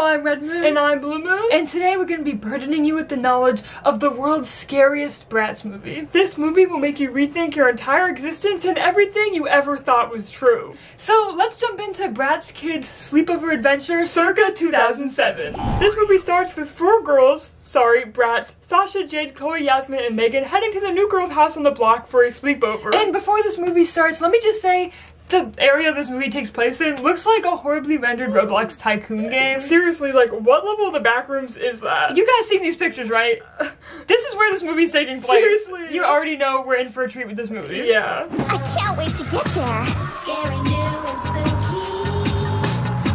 I'm Red Moon. And I'm Blue Moon. And today we're going to be burdening you with the knowledge of the world's scariest Bratz movie. This movie will make you rethink your entire existence and everything you ever thought was true. So let's jump into Bratz Kids Sleepover Adventure circa 2007. This movie starts with four girls, Bratz, Sasha, Jade, Chloe, Yasmin, and Megan heading to the new girl's house on the block for a sleepover. And before this movie starts, let me just say, the area this movie takes place in looks like a horribly rendered Roblox tycoon game. Seriously, like, what level of the back rooms is that? You guys seen these pictures, right? This is where this movie's taking place. Seriously. You already know we're in for a treat with this movie. Yeah. I can't wait to get there. Scary, new, and spooky.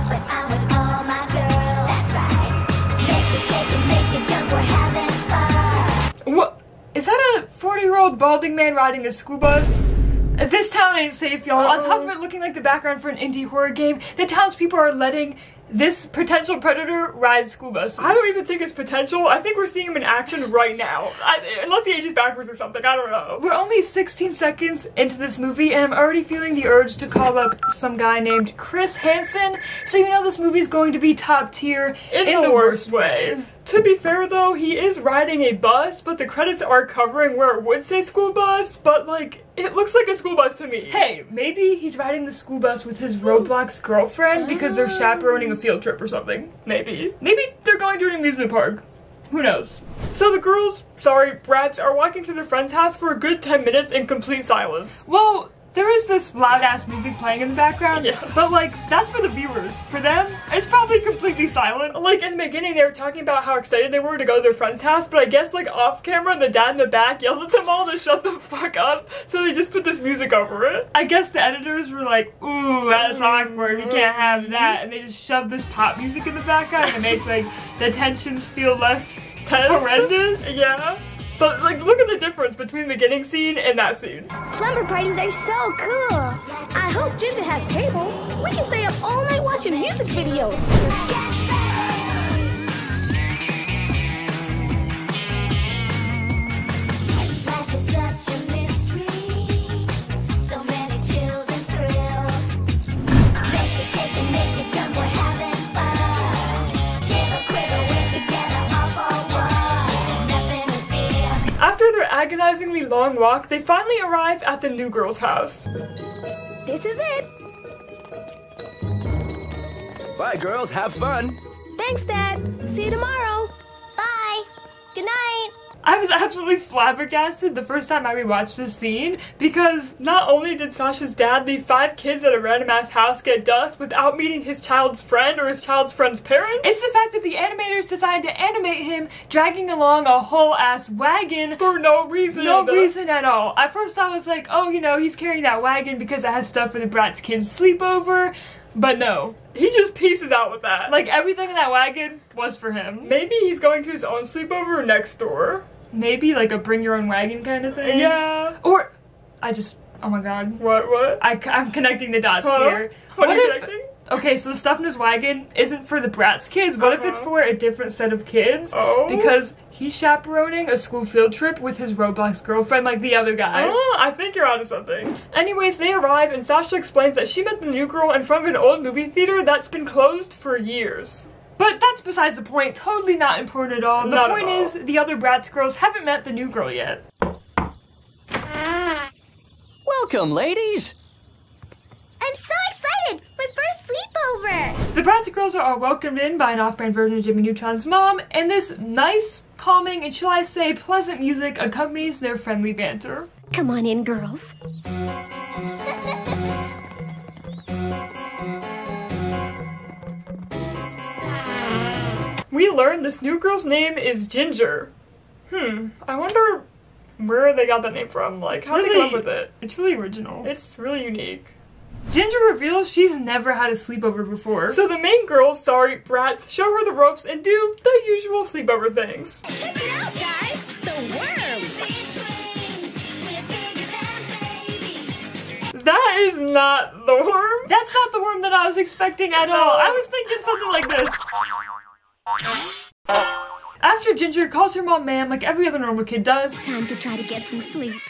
But I'm with all my girls. That's right. Make it shake and make it jump. We're having fun. What? Is that a 40-year-old balding man riding a school bus? This town ain't safe, y'all. On top of it looking like the background for an indie horror game, the townspeople are letting this potential predator ride school buses. I don't even think it's potential. I think we're seeing him in action right now. Unless he ages backwards or something, I don't know. We're only 16 seconds into this movie and I'm already feeling the urge to call up some guy named Chris Hansen, so you know this movie's going to be top tier in the worst way. To be fair though, he is riding a bus, but the credits are covering where it would say school bus, but like, it looks like a school bus to me. Hey, maybe he's riding the school bus with his Roblox girlfriend because they're chaperoning a field trip or something. Maybe. Maybe they're going to an amusement park. Who knows? So the girls, Bratz, are walking to their friend's house for a good 10 minutes in complete silence. Well, there is this loud-ass music playing in the background, but like, that's for the viewers. For them, it's probably completely silent. Like, in the beginning, they were talking about how excited they were to go to their friend's house, but I guess, like, off camera, the dad in the back yelled at them all to shut the fuck up, so they just put this music over it. I guess the editors were like, ooh, that's awkward, we can't have that, and they just shoved this pop music in the background to make, like, the tensions feel less horrendous. Yeah. But, like, look at the difference between the beginning scene and that scene. Slumber parties are so cool. I hope Ginger has cable. We can stay up all night watching music videos. Life is such a mystery. So many chills and thrills. Make it shake and make it jump. We're having fun. Shiver, quiver, we're together all for one. Nothing to fear. After their agonizingly long walk, they finally arrive at the new girl's house. This is it. Bye, girls. Have fun. Thanks, Dad. See you tomorrow. Bye. Good night. I was absolutely flabbergasted the first time I rewatched this scene because not only did Sasha's dad leave 5 kids at a random ass house get dust without meeting his child's friend or his child's friend's parents, it's the fact that the animators decided to animate him dragging along a whole ass wagon for no reason. No reason at all. At first I was like, oh, you know, he's carrying that wagon because it has stuff for the Bratz Kids sleepover, but no. He just pieces out with that. Like, everything in that wagon was for him. Maybe he's going to his own sleepover next door. Maybe like a bring your own wagon kind of thing. Yeah. Or, oh my god. What? I'm connecting the dots here. What are you connecting? Okay, so the stuff in his wagon isn't for the Bratz kids. What if it's for a different set of kids? Oh. Because he's chaperoning a school field trip with his Roblox girlfriend like the other guy. Oh, I think you're onto something. Anyways, they arrive and Sasha explains that she met the new girl in front of an old movie theater that's been closed for years. But that's besides the point. Totally not important at all. The point is, the other Bratz girls haven't met the new girl yet. Welcome, ladies! I'm so excited! My first sleepover! The Bratz girls are all welcomed in by an off-brand version of Jimmy Neutron's mom, and this nice, calming, and shall I say, pleasant music accompanies their friendly banter. Come on in, girls. We learned this new girl's name is Ginger. I wonder where they got that name from. Like, how did they come up with it? It's really original. It's really unique. Ginger reveals she's never had a sleepover before. So the main girls, Bratz, show her the ropes and do the usual sleepover things. Check it out, guys! The worm! That is not the worm. That's not the worm that I was expecting at all. I was thinking something like this. After Ginger calls her mom ma'am like every other normal kid does. Time to try to get some sleep.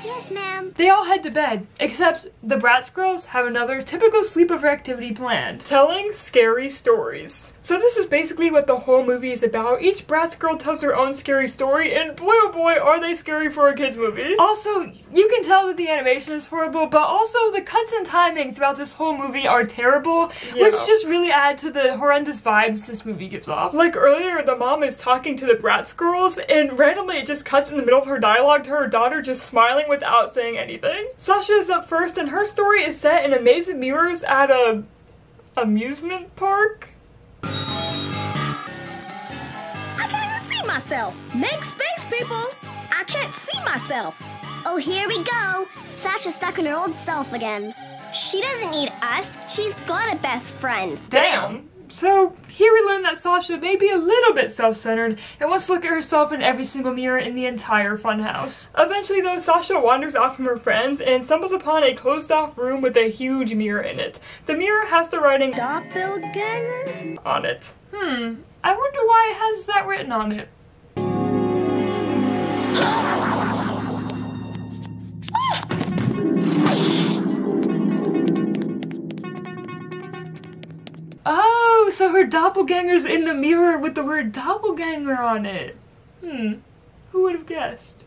Yes, ma'am. They all head to bed, except the Bratz girls have another typical sleepover activity planned. Telling scary stories. So this is basically what the whole movie is about. Each Bratz girl tells their own scary story, and boy oh boy are they scary for a kids movie. Also, you can tell that the animation is horrible, but also the cuts and timing throughout this whole movie are terrible, which just really add to the horrendous vibes this movie gives off. Like earlier, the mom is talking to the Bratz girls, and randomly it just cuts in the middle of her dialogue to her daughter just smiling without saying anything. Sasha is up first, and her story is set in a maze of mirrors at a amusement park. I can't even see myself. Make space, people. I can't see myself. Oh, here we go. Sasha's stuck in her old self again. She doesn't need us. She's got a best friend. Damn. So, here we learn that Sasha may be a little bit self-centered and wants to look at herself in every single mirror in the entire funhouse. Eventually though, Sasha wanders off from her friends and stumbles upon a closed-off room with a huge mirror in it. The mirror has the writing Doppelganger? on it. I wonder why it has that written on it. Oh, so her doppelganger's in the mirror with the word doppelganger on it. Who would have guessed?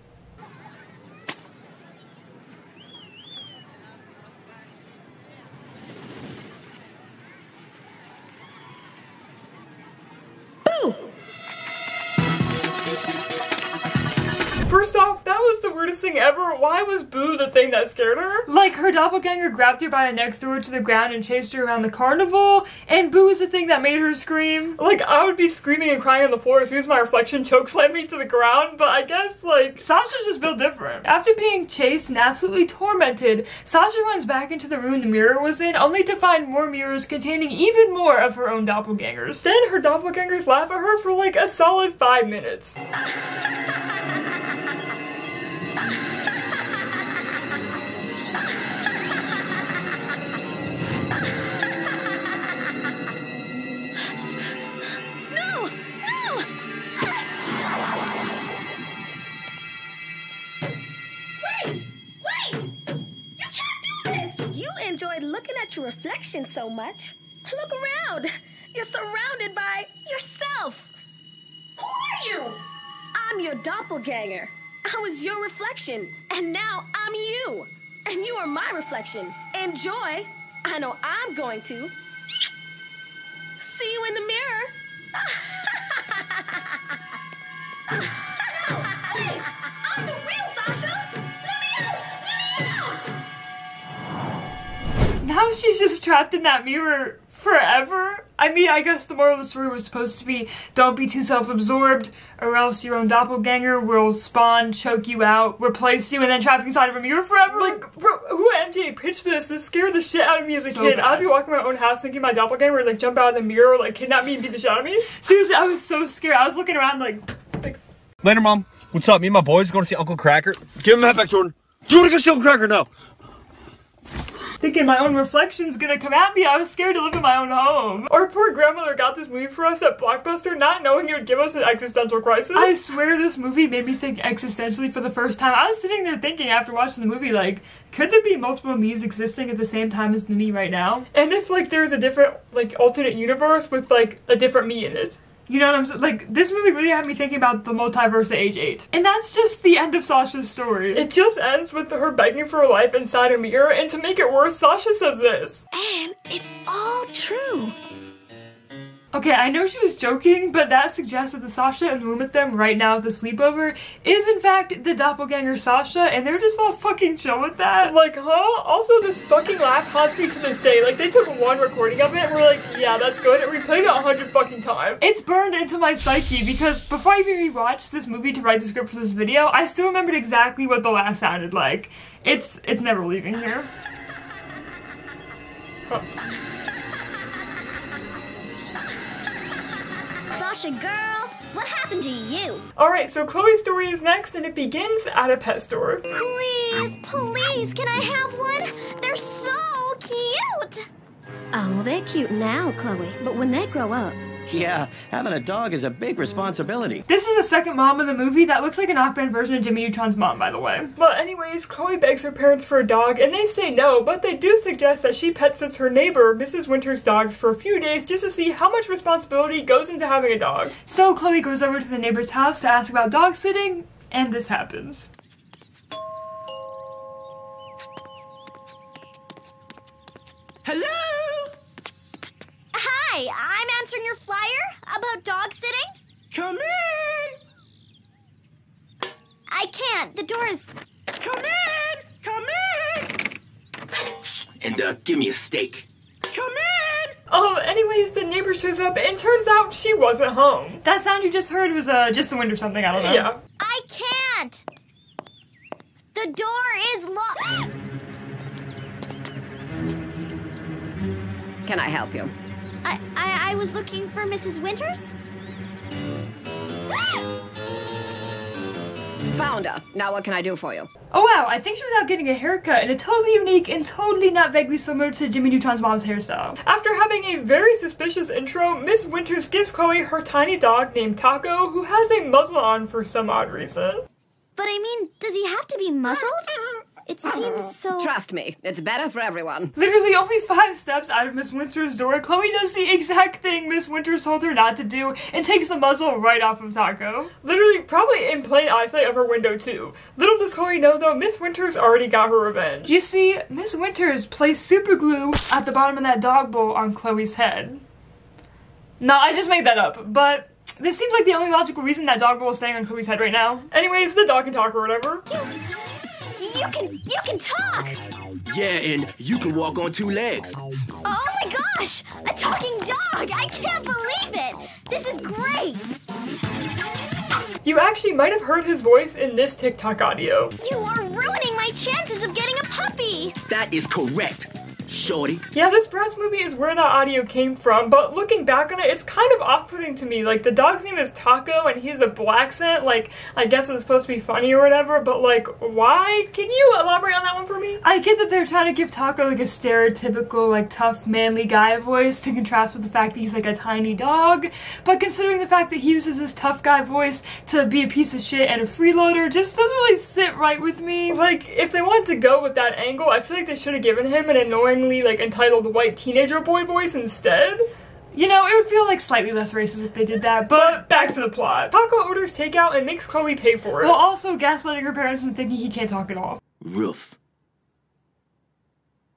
First off, that was the weirdest thing ever. Why was Boo the thing that scared her? Like, her doppelganger grabbed her by the neck, threw her to the ground, and chased her around the carnival, and Boo is the thing that made her scream. Like, I would be screaming and crying on the floor as soon as my reflection chokeslammed me to the ground, but I guess, like... Sasha's just built different. After being chased and absolutely tormented, Sasha runs back into the room the mirror was in, only to find more mirrors containing even more of her own doppelgangers. Then her doppelgangers laugh at her for like a solid 5 minutes. Enjoyed looking at your reflection so much. Look around. You're surrounded by yourself. Who are you? I'm your doppelganger. I was your reflection, and now I'm you. And you are my reflection. Enjoy. I know I'm going to. See you in the mirror. No, wait. I'm the real Sasha. Let me out. Let me out. Now she's just trapped in that mirror forever. I mean, I guess the moral of the story was supposed to be, don't be too self-absorbed, or else your own doppelganger will spawn, choke you out, replace you, and then trap you inside of a mirror forever. Like, bro, who MJ pitched this? This scared the shit out of me as a kid. Bad. I'd be walking my own house thinking my doppelganger would like jump out of the mirror, like kidnap me and beat the shit out of me. Seriously, I was so scared. I was looking around like... Later, Mom. What's up? Me and my boys going to see Uncle Cracker. Give him that back, Jordan. Do you want to go see Uncle Cracker now? Thinking my own reflection's gonna come at me. I was scared to live in my own home. Our poor grandmother got this movie for us at Blockbuster, not knowing it would give us an existential crisis. I swear this movie made me think existentially for the first time. I was sitting there thinking after watching the movie, like, could there be multiple me's existing at the same time as the me right now? And if, like, there's a different, like, alternate universe with, like, a different me in it. You know what I'm saying? Like, this movie really had me thinking about the multiverse at age 8. And that's just the end of Sasha's story. It just ends with her begging for her life inside a mirror, and to make it worse, Sasha says this. And it's all true. Okay, I know she was joking, but that suggests that the Sasha in the room with them right now at the sleepover is in fact the doppelganger Sasha, and they're just all fucking chill with that. Like, huh? Also, this fucking laugh haunts me to this day. Like, they took one recording of it, and we're like, yeah, that's good, and we played it 100 fucking times. It's burned into my psyche because before I even rewatched this movie to write the script for this video, I still remembered exactly what the laugh sounded like. It's never leaving here. Huh. Sasha girl, what happened to you? Alright, so Chloe's story is next, and it begins at a pet store. Please, please, can I have one? They're so cute. Oh, they're cute now, Chloe, but when they grow up, Yeah, having a dog is a big responsibility. This is the second mom in the movie that looks like an off-brand version of Jimmy Neutron's mom, by the way. But anyways, Chloe begs her parents for a dog, and they say no, but they do suggest that she pet sits her neighbor, Mrs. Winter's dogs, for a few days just to see how much responsibility goes into having a dog. So Chloe goes over to the neighbor's house to ask about dog sitting, and this happens. Hello? Hi, I'm answering your flyer about dog sitting. Come in! I can't. The door is... Come in! Come in! And, give me a steak. Come in! Anyways, the neighbor shows up, and turns out she wasn't home. That sound you just heard was just the wind or something, I don't know. Yeah. I can't. The door is locked. Can I help you? I was looking for Mrs. Winters. Found her. Now what can I do for you? Oh wow, I think she was out getting a haircut in a totally unique and totally not vaguely similar to Jimmy Neutron's mom's hairstyle. After having a very suspicious intro, Miss Winters gives Chloe her tiny dog named Taco, who has a muzzle on for some odd reason. But I mean, does he have to be muzzled? It seems so... Trust me, it's better for everyone. Literally only 5 steps out of Miss Winter's door, Chloe does the exact thing Miss Winters told her not to do and takes the muzzle right off of Taco. Literally, probably in plain eyesight of her window too. Little does Chloe know though, Miss Winters already got her revenge. You see, Miss Winters placed super glue at the bottom of that dog bowl on Chloe's head. No, I just made that up, but this seems like the only logical reason that dog bowl is staying on Chloe's head right now. Anyways, the dog can talk or whatever. You can talk! Yeah, and you can walk on 2 legs. Oh my gosh! A talking dog! I can't believe it! This is great! You actually might have heard his voice in this TikTok audio. You are ruining my chances of getting a puppy! That is correct, shorty. Yeah, this Bratz movie is where that audio came from, but looking back on it, it's kind of off-putting to me. Like, the dog's name is Taco, and he's a black scent. Like, I guess it's supposed to be funny or whatever, but like, why? Can you elaborate on that one for me? I get that they're trying to give Taco like a stereotypical, like, tough, manly guy voice to contrast with the fact that he's like a tiny dog, but considering the fact that he uses this tough guy voice to be a piece of shit and a freeloader just doesn't really sit right with me. Like, if they wanted to go with that angle, I feel like they should have given him an annoying like entitled white teenager boy voice instead. You know, it would feel like slightly less racist if they did that, but back to the plot. Taco orders takeout and makes Chloe pay for it. while also gaslighting her parents and thinking he can't talk at all. Roof.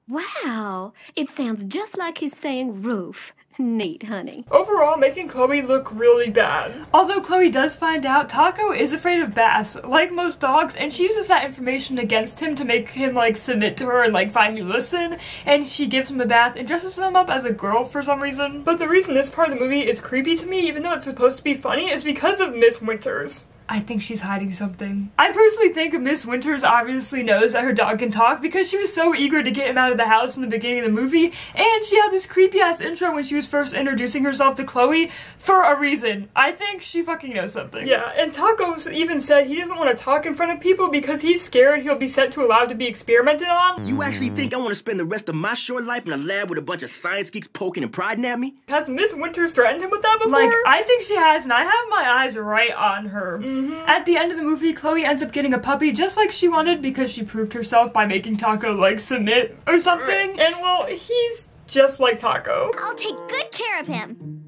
Wow, it sounds just like he's saying roof. Neat, honey. Overall, making Chloe look really bad. Although Chloe does find out Taco is afraid of baths, like most dogs, and she uses that information against him to make him, like, submit to her and, like, finally listen, and she gives him a bath and dresses him up as a girl for some reason. But the reason this part of the movie is creepy to me, even though it's supposed to be funny, is because of Miss Winters. I think she's hiding something. I personally think Miss Winters obviously knows that her dog can talk because she was so eager to get him out of the house in the beginning of the movie, and she had this creepy ass intro when she was first introducing herself to Chloe for a reason. I think she fucking knows something. Yeah, and Taco even said he doesn't want to talk in front of people because he's scared he'll be sent to a lab to be experimented on. You actually think I want to spend the rest of my short life in a lab with a bunch of science geeks poking and prodding at me? Has Miss Winters threatened him with that before? Like, I think she has, and I have my eyes right on her. At the end of the movie, Chloe ends up getting a puppy just like she wanted because she proved herself by making Taco, like, submit or something. And, well, he's just like Taco. I'll take good care of him.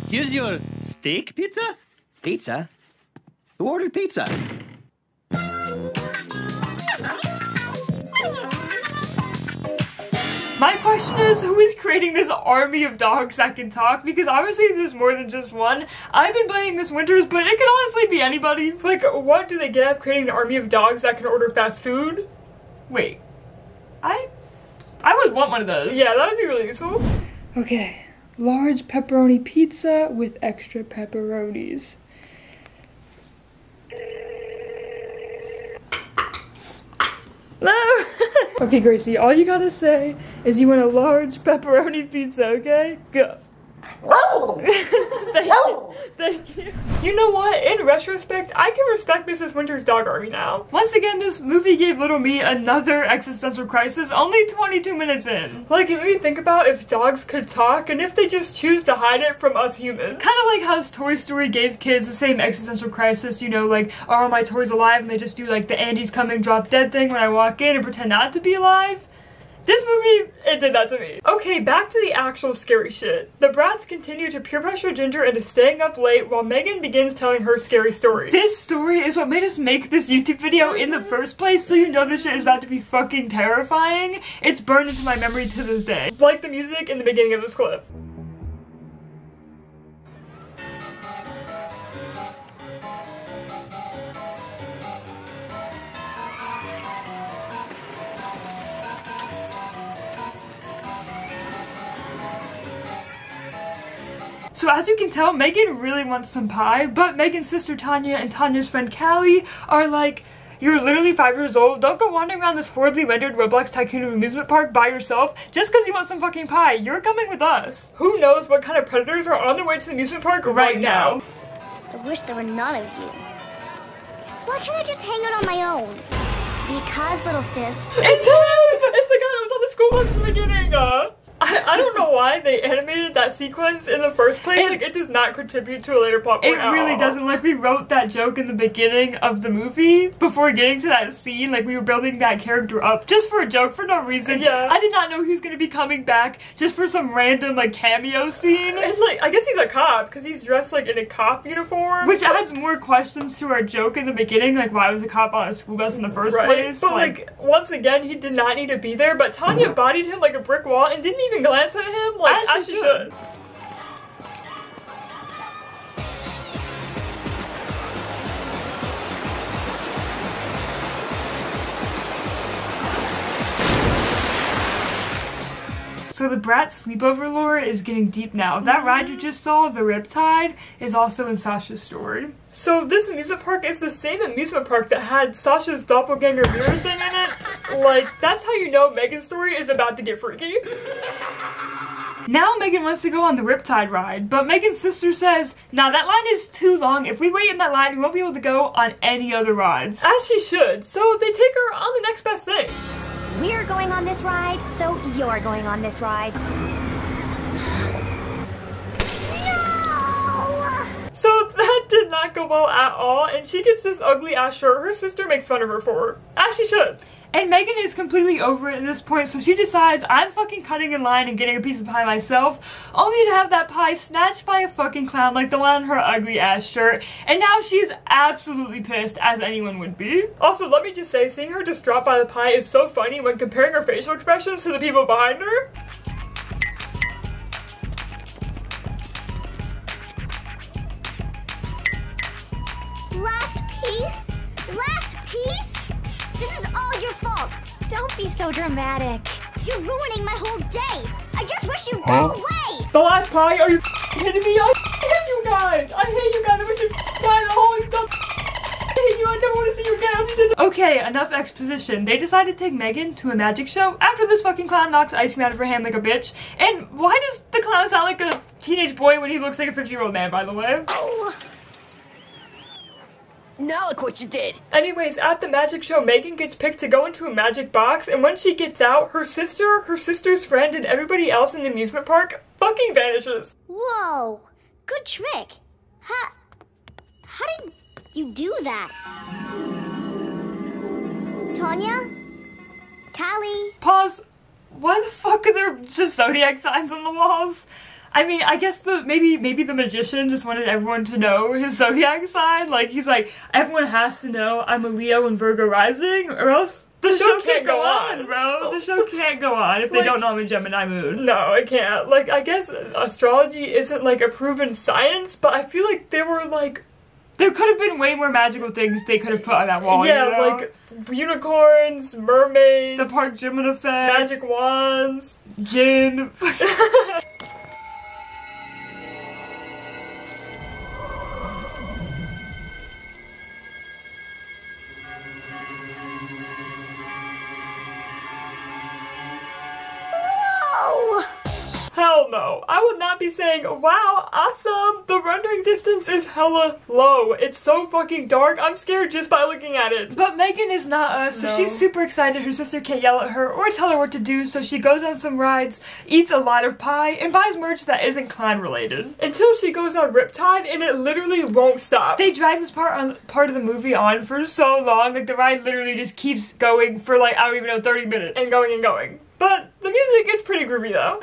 Here's your steak pizza? Pizza? Who ordered pizza? My question is, who is creating this army of dogs that can talk? Because obviously there's more than just one. I've been blaming Miss Winters, but it could honestly be anybody. Like, what do they get out of creating an army of dogs that can order fast food? Wait. I would want one of those. Yeah, that would be really useful. Okay. Large pepperoni pizza with extra pepperonis. No! Okay, Gracie, all you gotta say is you want a large pepperoni pizza, okay? Go. Thank you. You know what? In retrospect, I can respect Mrs. Winter's dog army now. Once again, this movie gave little me another existential crisis only 22 minutes in. Like, it made me think about if dogs could talk and if they just choose to hide it from us humans. Kind of like how Toy Story gave kids the same existential crisis, you know, like, are my toys alive? And they just do like the Andy's coming drop dead thing when I walk in and pretend not to be alive. This movie, it did that to me. Okay, back to the actual scary shit. The Bratz continue to peer pressure Ginger into staying up late while Megan begins telling her scary story. This story is what made us make this YouTube video in the first place, so you know this shit is about to be fucking terrifying. It's burned into my memory to this day. Like the music in the beginning of this clip. So as you can tell, Megan really wants some pie, but Megan's sister Tanya and Tanya's friend Callie are like, you're literally 5 years old, don't go wandering around this horribly rendered Roblox Tycoon amusement park by yourself just because you want some fucking pie. You're coming with us. Who knows what kind of predators are on their way to the amusement park right now. I wish there were none of you. Why can't I just hang out on my own? Because, little sis. It's him! It's the guy that was on the school bus in the beginning! I don't know why they animated that sequence in the first place. Like, it does not contribute to a later plot point. It really doesn't. Like, we wrote that joke in the beginning of the movie before getting to that scene. Like, we were building that character up just for a joke for no reason. Yeah. I did not know he was going to be coming back just for some random, like, cameo scene. And, like, I guess he's a cop because he's dressed, like, in a cop uniform. Which adds more questions to our joke in the beginning. Like, why was a cop on a school bus in the first place? But, like, once again, he did not need to be there. But Tanya bodied him like a brick wall and didn't even glance at him like as she should. So the Bratz Sleepover lore is getting deep now. That ride you just saw, the Riptide, is also in Sasha's story. So this amusement park is the same amusement park that had Sasha's doppelganger mirror thing in it. Like, that's how you know Megan's story is about to get freaky. Now Megan wants to go on the Riptide ride, but Megan's sister says, nah, that line is too long. If we wait in that line, we won't be able to go on any other rides. As she should. So they take her on the next best thing. We're going on this ride, so you're going on this ride. No! So that did not go well at all, and she gets this ugly ass shirt her sister makes fun of her for. As she should. And Megan is completely over it at this point, so she decides, I'm fucking cutting in line and getting a piece of pie myself, only to have that pie snatched by a fucking clown like the one on her ugly ass shirt, and now she's absolutely pissed, as anyone would be. Also, let me just say, seeing her distraught by the pie is so funny when comparing her facial expressions to the people behind her. Last piece? Last piece? This is all your fault. Don't be so dramatic. You're ruining my whole day. I just wish you'd go away. The last pie? Are you kidding me? I hate you guys. I hate you guys. I wish you'd die the whole stuff. I hate you. I never want to see you again. Okay, enough exposition. They decide to take Megan to a magic show after this fucking clown knocks ice cream out of her hand like a bitch. And why does the clown sound like a teenage boy when he looks like a 50-year-old man, by the way? Oh. Now look what you did. Anyways, at the magic show, Megan gets picked to go into a magic box, and when she gets out, her sister, her sister's friend, and everybody else in the amusement park fucking vanishes. Whoa. Good trick. How did you do that? Tanya? Callie? Pause. Why the fuck are there just zodiac signs on the walls? I mean, I guess maybe the magician just wanted everyone to know his zodiac sign. Like, he's like, everyone has to know I'm a Leo and Virgo rising, or else the show can't go on, bro. The show can't go on if they don't know I'm in Gemini moon. No, it can't. Like, I guess astrology isn't like a proven science, but I feel like they were like, there could have been way more magical things they could have put on that wall. Yeah, you know? like unicorns, mermaids, the Park Jimin effect, magic wands, Jin. Hell no. I would not be saying, wow, awesome. The rendering distance is hella low. It's so fucking dark. I'm scared just by looking at it. But Megan is not us, so she's super excited her sister can't yell at her or tell her what to do, so she goes on some rides, eats a lot of pie, and buys merch that isn't clown related. Until she goes on Riptide, and it literally won't stop. They drag this part of the movie on for so long, like the ride literally just keeps going for like, I don't even know, 30 minutes. And going and going. But the music is pretty groovy though.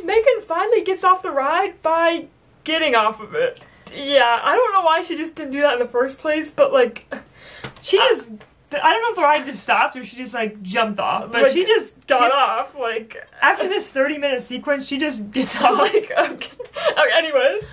Megan finally gets off the ride by getting off of it. Yeah, I don't know why she just didn't do that in the first place, but like, she just, I don't know if the ride just stopped or she just like jumped off, but like, she just got off, like. After this 30-minute sequence, she just gets off. Like, okay, anyways.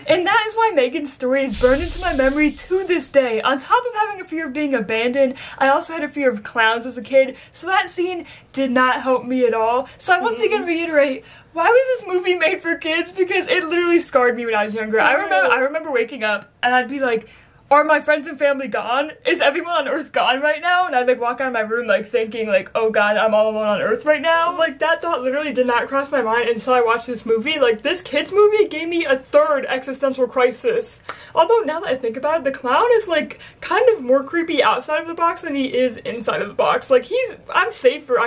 And that is why Megan's story is burned into my memory to this day. On top of having a fear of being abandoned, I also had a fear of clowns as a kid, so that scene did not help me at all. So I once again reiterate, why was this movie made for kids? Because it literally scarred me when I was younger. I remember waking up and I'd be like, are my friends and family gone? Is everyone on Earth gone right now? And I'd like walk out of my room like thinking like, oh god, I'm all alone on Earth right now. Like that thought literally did not cross my mind until I watched this movie. Like this kids movie gave me a third existential crisis. Although now that I think about it, the clown is like kind of more creepy outside of the box than he is inside of the box. Like I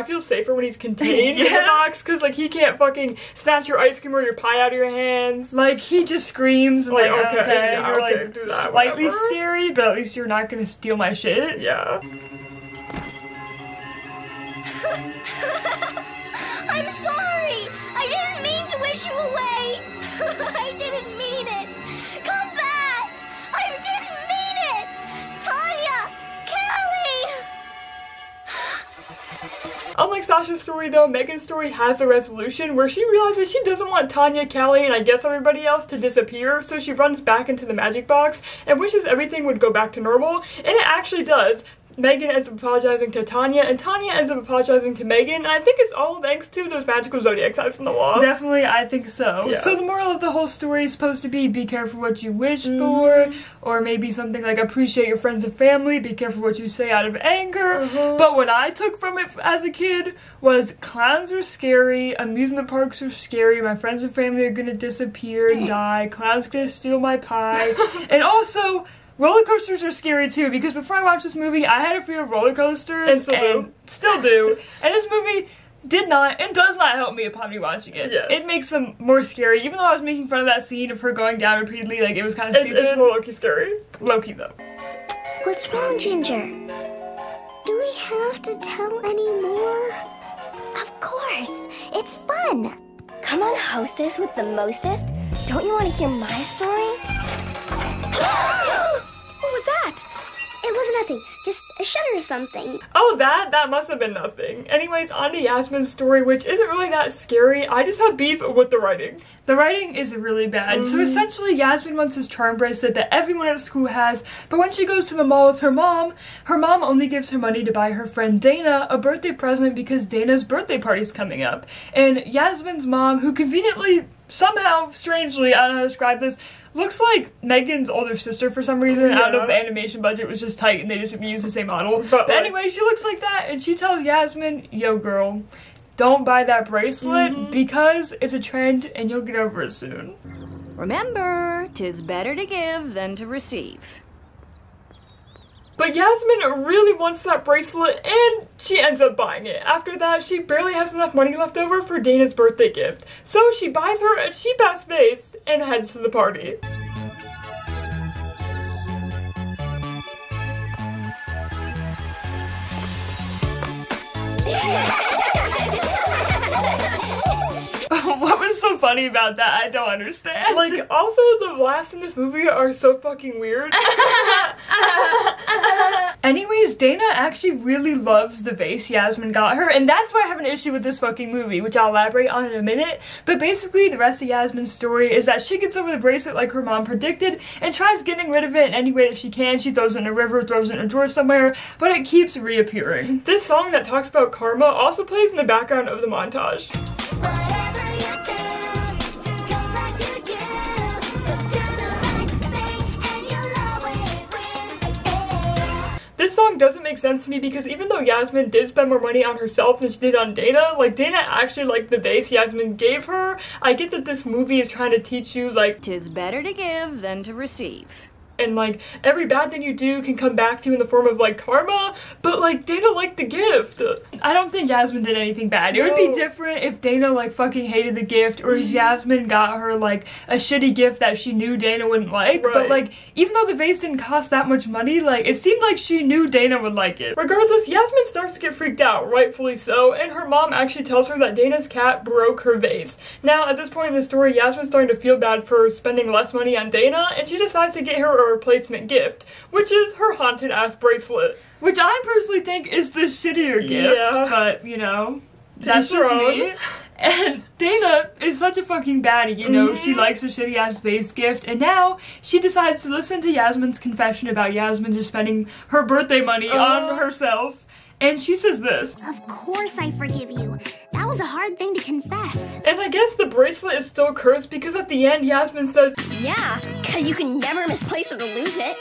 feel safer when he's contained in the box because like he can't fucking snatch your ice cream or your pie out of your hands. Like he just screams and like, okay, yeah, you're okay, like do that, slightly whatever. Scary, but at least you're not gonna steal my shit. Yeah. I'm sorry! I didn't mean to wish you away! I didn't mean it! Come back! I didn't mean it! Tanya! Kelly! Unlike Sasha's story though, Megan's story has a resolution where she realizes she doesn't want Tanya, Callie, and I guess everybody else to disappear, so she runs back into the magic box and wishes everything would go back to normal, and it actually does. Megan ends up apologizing to Tanya, and Tanya ends up apologizing to Megan, and I think it's all thanks to those magical zodiac signs on the wall. Definitely, I think so. Yeah. So the moral of the whole story is supposed to be careful what you wish for, or maybe something like appreciate your friends and family, be careful what you say out of anger. But what I took from it as a kid was clowns are scary, amusement parks are scary, my friends and family are gonna disappear and die, clowns gonna steal my pie, and also roller coasters are scary too, because before I watched this movie, I had a fear of roller coasters. And still do. And this movie did not and does not help me upon me watching it. Yes. It makes them more scary, even though I was making fun of that scene of her going down repeatedly, like it was kind of stupid. It's a little low-key scary. Low-key though. What's wrong, Ginger? Do we have to tell any more? Of course. It's fun. Come on, hostess with the mostest. Don't you want to hear my story? What was that? It was nothing. Just a shutter or something. Oh, that must have been nothing. Anyways, on to Yasmin's story, which isn't really that scary. I just have beef with the writing. The writing is really bad. So essentially, Yasmin wants this charm bracelet that everyone at school has, but when she goes to the mall with her mom only gives her money to buy her friend Dana a birthday present because Dana's birthday party's coming up. And Yasmin's mom, who conveniently somehow, strangely, I don't know how to describe this, looks like Megan's older sister for some reason. I don't know if the animation budget was just tight and they just used the same model. But anyway, she looks like that, and she tells Yasmin, yo girl, don't buy that bracelet because it's a trend and you'll get over it soon. Remember, 'tis better to give than to receive. But Yasmin really wants that bracelet and she ends up buying it. After that, she barely has enough money left over for Dana's birthday gift. So she buys her a cheap-ass vase and heads to the party. What was so funny about that? I don't understand. Like, also the laughs in this movie are so fucking weird. Anyways, Dana actually really loves the vase Yasmin got her, and that's why I have an issue with this fucking movie, which I'll elaborate on in a minute. But basically, the rest of Yasmin's story is that she gets over the bracelet like her mom predicted, and tries getting rid of it in any way that she can. She throws it in a river, throws it in a drawer somewhere, but it keeps reappearing. This song that talks about karma also plays in the background of the montage. Whatever you do, comes back to you. So do the right thing and you'll always win. This song doesn't make sense to me because even though Yasmin did spend more money on herself than she did on Dana, like Dana actually liked the vase Yasmin gave her. I get that this movie is trying to teach you like 'Tis better to give than to receive. and like every bad thing you do can come back to you in the form of like karma, but like Dana liked the gift. I don't think Yasmin did anything bad. It would be different if Dana like fucking hated the gift, or if Yasmin got her like a shitty gift that she knew Dana wouldn't like. Right. But like, even though the vase didn't cost that much money, like it seemed like she knew Dana would like it. Regardless, Yasmin starts to get freaked out, rightfully so, and her mom actually tells her that Dana's cat broke her vase. Now, at this point in the story, Yasmin's starting to feel bad for spending less money on Dana, and she decides to get her a replacement gift, which is her haunted-ass bracelet. Which I personally think is the shittier gift, but, you know, that's just me. And Dana is such a fucking baddie, you know, she likes a shitty-ass vase gift, and now she decides to listen to Yasmin's confession about Yasmin just spending her birthday money on herself, and she says this. Of course I forgive you. That was a hard thing to confess. And I guess the bracelet is still cursed because at the end, Yasmin says, Yeah, because you can never misplace it or lose it.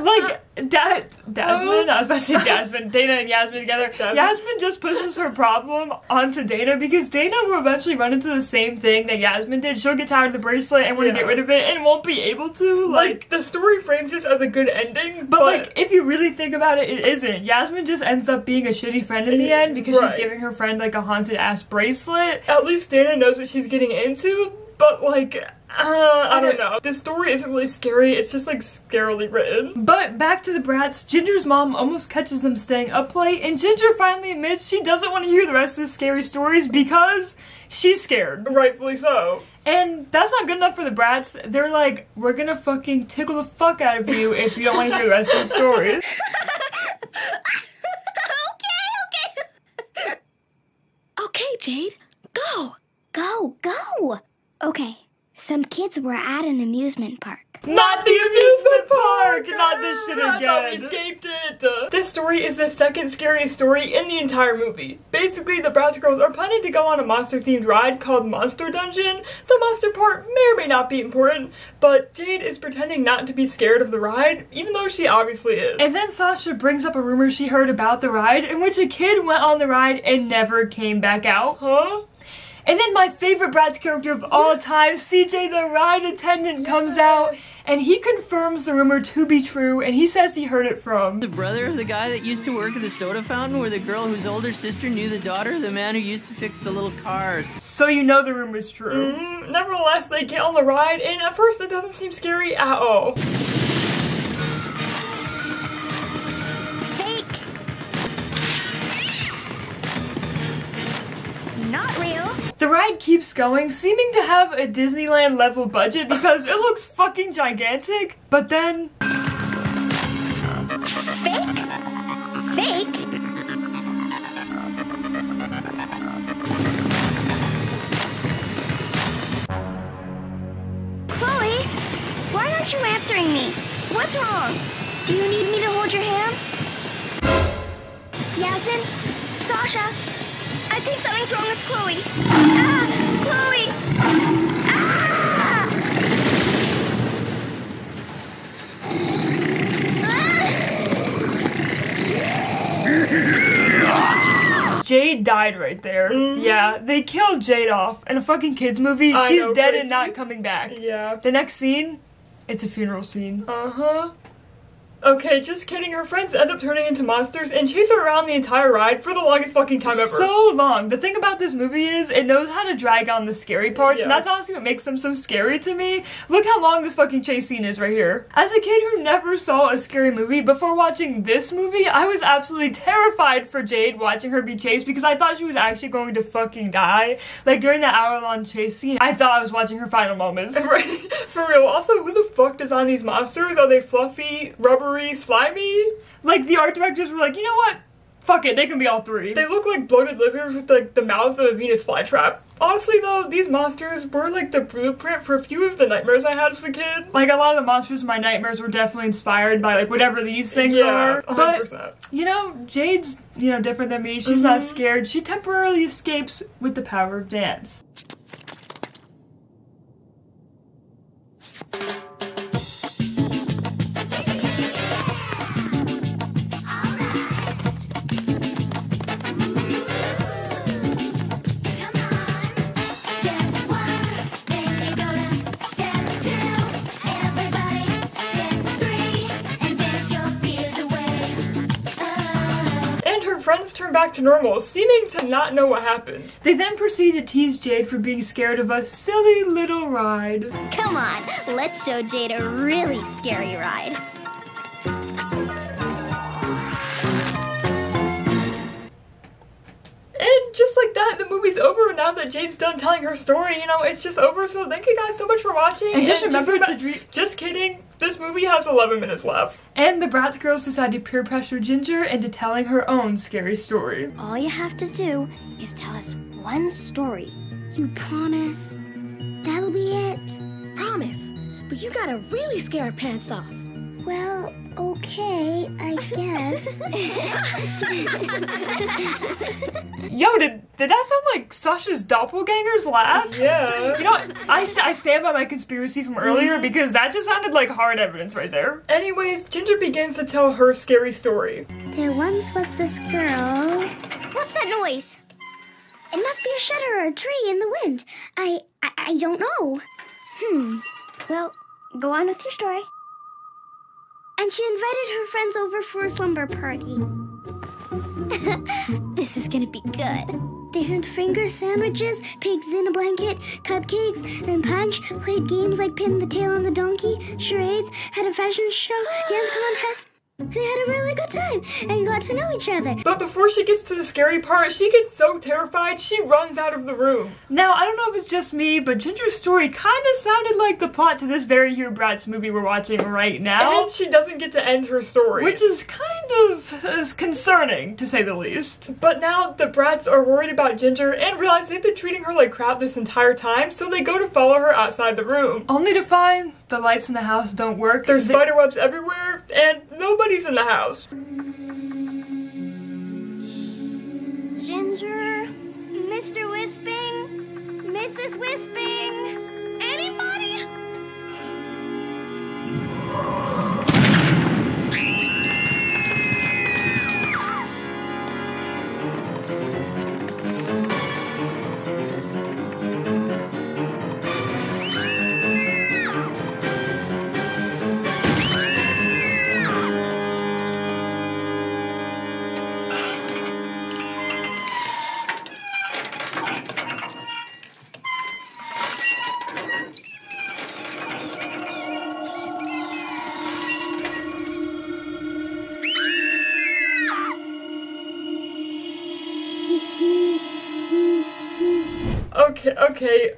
Like, Jasmine, I was about to say Jasmine, Dana and Yasmin together. Yasmin just pushes her problem onto Dana because Dana will eventually run into the same thing that Yasmin did. She'll get tired of the bracelet and want to get rid of it and won't be able to. Like, the story frames this as a good ending, but like, if you really think about it, it isn't. Yasmin just ends up being a shitty friend in the end because she's giving her friend like a haunted ass bracelet. At least Dana knows what she's getting into, but like, I don't know. This story isn't really scary, it's just like scarily written. But back to the Bratz, Ginger's mom almost catches them staying up late, and Ginger finally admits she doesn't want to hear the rest of the scary stories because she's scared. Rightfully so. And that's not good enough for the Bratz. They're like, we're gonna fucking tickle the fuck out of you if you don't want to hear the rest of the stories. Okay, Jade, go. Go. Okay, some kids were at an amusement park. Not the amusement park! Not this shit I thought we again. escaped it! This story is the second scariest story in the entire movie. Basically, the Bratz girls are planning to go on a monster-themed ride called Monster Dungeon. The monster part may or may not be important, but Jade is pretending not to be scared of the ride, even though she obviously is. And then Sasha brings up a rumor she heard about the ride in which a kid went on the ride and never came back out. Huh? And then my favorite Bratz character of all time, CJ the ride attendant, comes out and he confirms the rumor to be true, and he says he heard it from the brother of the guy that used to work at the soda fountain, or the girl whose older sister knew the daughter of the man who used to fix the little cars. So you know the rumor's true. Nevertheless, they get on the ride, and at first it doesn't seem scary at all. Not real. The ride keeps going, seeming to have a Disneyland level budget because it looks fucking gigantic, but then... Fake? Chloe, why aren't you answering me? What's wrong? Do you need me to hold your hand? Yasmin? Sasha? I think something's wrong with Chloe. Ah! Chloe! Ah! Jade died right there. Yeah, they killed Jade off in a fucking kids movie. She's dead and not coming back. Yeah. The next scene, it's a funeral scene. Okay, just kidding. Her friends end up turning into monsters and chase her around the entire ride for the longest fucking time ever. So long. The thing about this movie is it knows how to drag on the scary parts, and that's honestly what makes them so scary to me. Look how long this fucking chase scene is right here. As a kid who never saw a scary movie, before watching this movie, I was absolutely terrified for Jade watching her be chased because I thought she was actually going to fucking die. Like, during that hour-long chase scene, I thought I was watching her final moments. Right? For real. Also, who the fuck designs these monsters? Are they fluffy, rubbery, slimy? Like, the art directors were like, you know what? Fuck it, they can be all three. They look like bloated lizards with like the mouth of a Venus flytrap. Honestly though, these monsters were like the blueprint for a few of the nightmares I had as a kid. Like, a lot of the monsters in my nightmares were definitely inspired by like whatever these things are. 100%. But, you know, Jade's, you know, different than me. She's not scared. She temporarily escapes with the power of dance. Friends turn back to normal, seeming to not know what happened. They then proceed to tease Jade for being scared of a silly little ride. Come on, let's show Jade a really scary ride. And just like that, the movie's over. Now that Jade's done telling her story, you know, it's just over. So thank you guys so much for watching. And just remember to just kidding. This movie has 11 minutes left. And the Bratz girls decide to peer pressure Ginger into telling her own scary story. All you have to do is tell us one story. You promise? That'll be it? Promise. But you gotta really scare our pants off. Well, okay, I guess. Yo, did that sound like Sasha's doppelganger's laugh? Yeah. You know what? I stand by my conspiracy from earlier because that just sounded like hard evidence right there. Anyways, Ginger begins to tell her scary story. There once was this girl. What's that noise? It must be a shutter or a tree in the wind. I don't know. Well, go on with your story. And she invited her friends over for a slumber party. This is gonna be good. They had finger sandwiches, pigs in a blanket, cupcakes, and punch, played games like pin the tail on the donkey, charades, had a fashion show, dance contest. They had a really good time and got to know each other. But before she gets to the scary part, she gets so terrified, she runs out of the room. Now, I don't know if it's just me, but Ginger's story kind of sounded like the plot to this very Hugh Bratz movie we're watching right now. And she doesn't get to end her story. Which is kind of concerning, to say the least. But now the Bratz are worried about Ginger and realize they've been treating her like crap this entire time, so they go to follow her outside the room. Only to find the lights in the house don't work. There's spider webs everywhere, and nobody's in the house. Ginger, Mr. Wisping, Mrs. Wisping, anybody? Okay,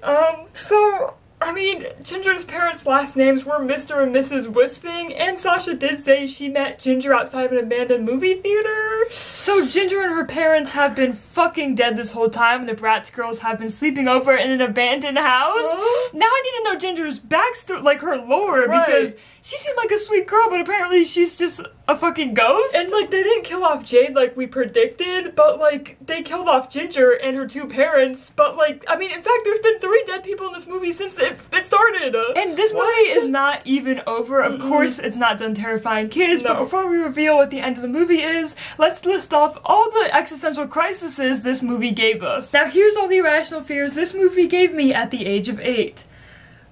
so, I mean, Ginger's parents' last names were Mr. and Mrs. Wisping, and Sasha did say she met Ginger outside of an abandoned movie theater. So Ginger and her parents have been fucking dead this whole time, and the Bratz girls have been sleeping over in an abandoned house? Now I need to know Ginger's backstory, like her lore, because she seemed like a sweet girl, but apparently she's just a fucking ghost? And like they didn't kill off Jade like we predicted, but like they killed off Ginger and her 2 parents. But like, I mean, in fact, there's been 3 dead people in this movie since it started. And this movie is not even over. Of course, it's not done terrifying kids, but before we reveal what the end of the movie is, let's list off all the existential crises this movie gave us. Now here's all the irrational fears this movie gave me at the age of 8.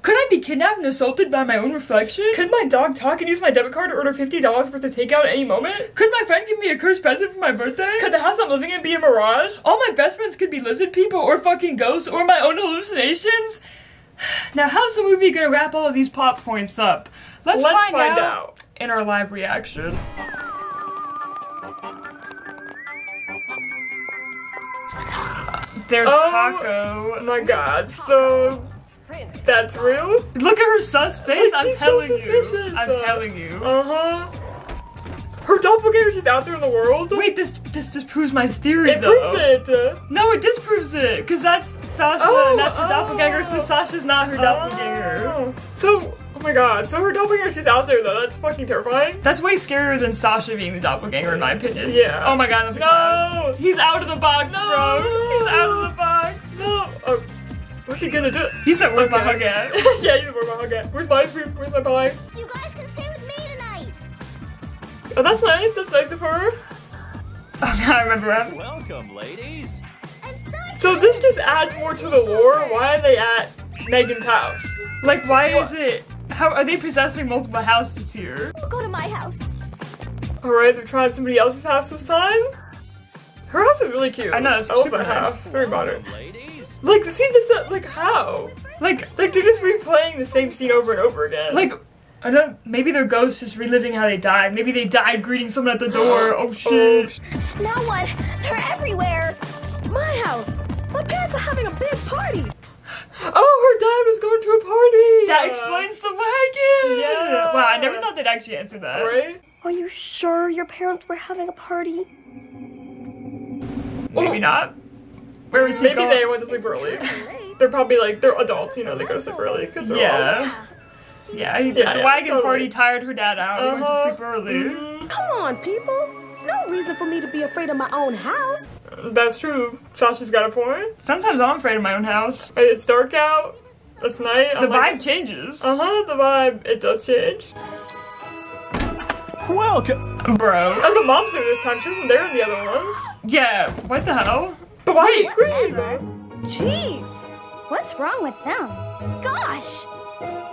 Could I be kidnapped and assaulted by my own reflection? Could my dog talk and use my debit card to order $50 worth of takeout at any moment? Could my friend give me a cursed present for my birthday? Could the house I'm living in be a mirage? All my best friends could be lizard people or fucking ghosts or my own hallucinations? Now how's the movie gonna wrap all of these plot points up? Let's find out in our live reaction. There's Taco. Oh my god, so that's real? Look at her sus face, Like, I'm telling you. I'm so- telling you. Her doppelganger's just out there in the world? Wait, this disproves my theory It though. proves it! No, it disproves it, because that's Sasha and that's her doppelganger, so Sasha's not her doppelganger. So, oh my god, so her doppelganger's just out there though, that's fucking terrifying. That's way scarier than Sasha being the doppelganger in my opinion. Yeah. Oh my god, No! he's out of the box, bro! He's out of the box! No! Oh, what's he gonna do? He said, where's my hug at? Yeah, he said, where's my hug at? Where's my ice cream? Where's my pie? You guys can stay with me tonight. Oh, that's nice of her. Oh, I remember that. Welcome, ladies. I'm So this just adds more to the lore. Why are they at Megan's house? Like, why is it? How are they possessing multiple houses here? Go to my house. Alright, they're trying somebody else's house this time? Her house is really cute. I know, it's I love super that nice. house. Very modern. Ladies. Like, see this, like, how? Like they're just replaying the same scene over and over again. Like, I don't. Maybe they're ghosts just reliving how they died. Maybe they died greeting someone at the door. Oh shit! Now what? They're everywhere. My house. My parents are having a big party. Oh, her dad was going to a party! That explains the wagon! Yeah. Wow, I never thought they'd actually answer that. Right? Are you sure your parents were having a party? Maybe not. Where was he Maybe going? they went to sleep early. They're probably like, they're adults, you know, they go to sleep early. Cause they're Yeah. Yeah, the wagon party tired her dad out. He went to sleep early. Come on, people. No reason for me to be afraid of my own house. That's true. Sasha's got a point. Sometimes I'm afraid of my own house. It's dark out. It's night. The vibe changes. The vibe, it does change. Welcome. Bro. And the mom's there this time. She wasn't there in the other ones. Yeah, what the hell? But why did you scream? Jeez. What's wrong with them? Gosh.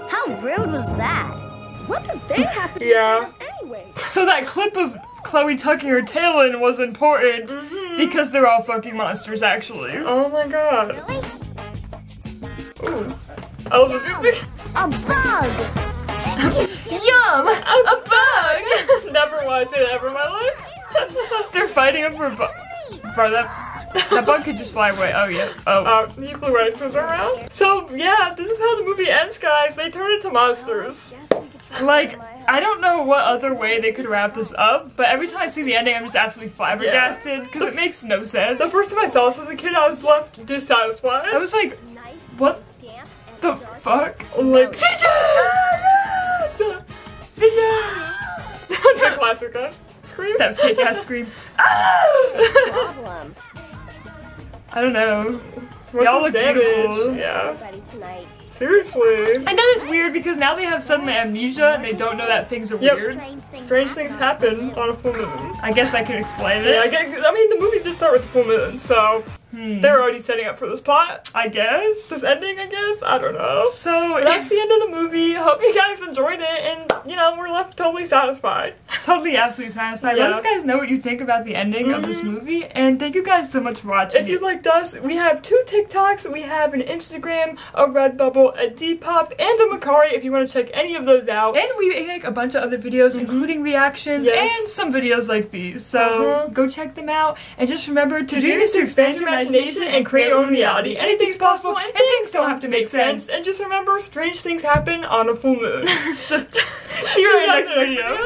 How rude was that? What did they have to be Yeah. anyway? So that clip of Chloe tucking her tail in was important because they're all fucking monsters, actually. Oh my god. Ooh. I love the music. A bug. Yum! A bug! Never want to say that ever in my life. They're fighting over a bug. Bro, that bug could just fly away. Oh, yeah. Oh. He flew right as around. So, yeah, this is how the movie ends, guys. They turn into monsters. Like, I don't know what other way they could wrap this up, but every time I see the ending, I'm just absolutely flabbergasted because it makes no sense. The first time I saw this as a kid, I was left dissatisfied. I was like, what the fuck? Like, CJ! CJ! That classic scream. That fake ass scream. Problem. I don't know. What's Y'all his look damage? beautiful. Yeah. Ready tonight. Seriously. And then it's weird because now they have sudden amnesia and they don't know that things are weird. Strange things happen on a full moon. I guess I can explain it. Yeah, I mean, the movies did start with the full moon, so they're already setting up for this plot. I guess. This ending, I guess? I don't know. So But that's the end of the movie. Hope you guys enjoyed it, and, you know, we're left totally satisfied. Totally, absolutely satisfied. Yeah. Let us guys know what you think about the ending of this movie, and thank you guys so much for watching. If you liked us, we have 2 TikToks, we have an Instagram, a Redbubble, a Depop, and a Macari if you want to check any of those out. And we make a bunch of other videos, including reactions and some videos like these. So go check them out, and just remember to dream is to expand your imagination and create your own reality. Anything's possible, and things don't have to make sense. And just remember, strange things happen on a full moon. See you in the next video.